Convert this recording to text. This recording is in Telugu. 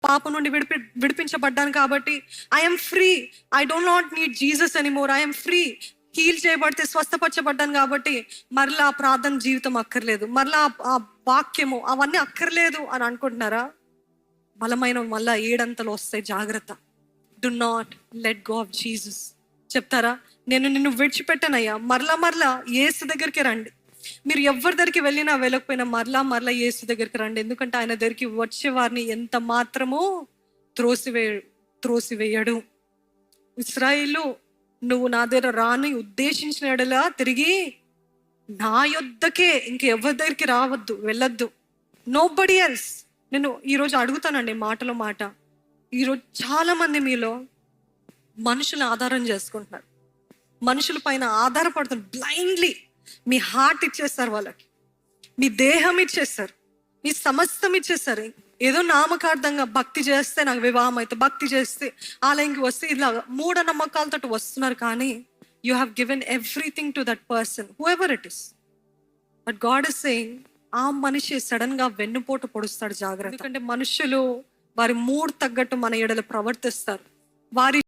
పాపం నుండి విడిపించబడ్డాను కాబట్టి I'm free. I don't not need Jesus anymore. I'm free. Heal చేయబడితే స్వస్థపరచబడ్డాను కాబట్టి మరలా ఆ ప్రార్థన జీవితం అక్కర్లేదు, మరలా ఆ వాక్యము అవన్నీ అక్కర్లేదు అని అనుకుంటున్నారా? బలమైన మళ్ళా 7 అంతలు వస్తాయి. జాగ్రత్త. Do not let go of Jesus. చెప్తారా, నేను నిన్ను విడిచిపెట్టానయ్యా, మరలా యేసు దగ్గరికి రండి. మీరు ఎవరి దగ్గరికి వెళ్ళినా వెళ్ళకపోయినా మరలా యేసు దగ్గరికి రండి. ఎందుకంటే ఆయన దగ్గరికి వచ్చే వారిని ఎంత మాత్రమూ త్రోసివేయడు. ఇశ్రాయేలు, నువ్వు నా దగ్గర రాని ఉద్దేశించిన ఎడలా తిరిగి నా యొద్దకే, ఇంకెవరి దగ్గరికి రావద్దు, వెళ్ళొద్దు. Nobody else. నేను ఈరోజు అడుగుతానండి, మాటలో మాట. ఈరోజు చాలా మంది మీలో మనుషులు ఆధారం చేసుకుంటున్నారు, మనుషుల పైన ఆధారపడుతున్నారు. బ్లైండ్లీ మీ హార్ట్ ఇచ్చేస్తారు వాళ్ళకి, మీ దేహం ఇచ్చేస్తారు, మీ సమస్తం ఇచ్చేస్తారు. ఏదో నామకార్థంగా భక్తి చేస్తే నాకు వివాహం అయితే, భక్తి చేస్తే ఆలయంకి వస్తే, ఇలా మూఢనమ్మకాలతో వస్తున్నారు. కానీ you have given everything to that person, who ever it is. But God is saying, ఆ మనిషి సడన్ గా వెన్నుపోటు పొడుస్తాడు. జాగ్రత్త. ఎందుకంటే మనుషులు వారి మూడ్ తగ్గట్టు మన ఎడల ప్రవర్తిస్తారు. వారి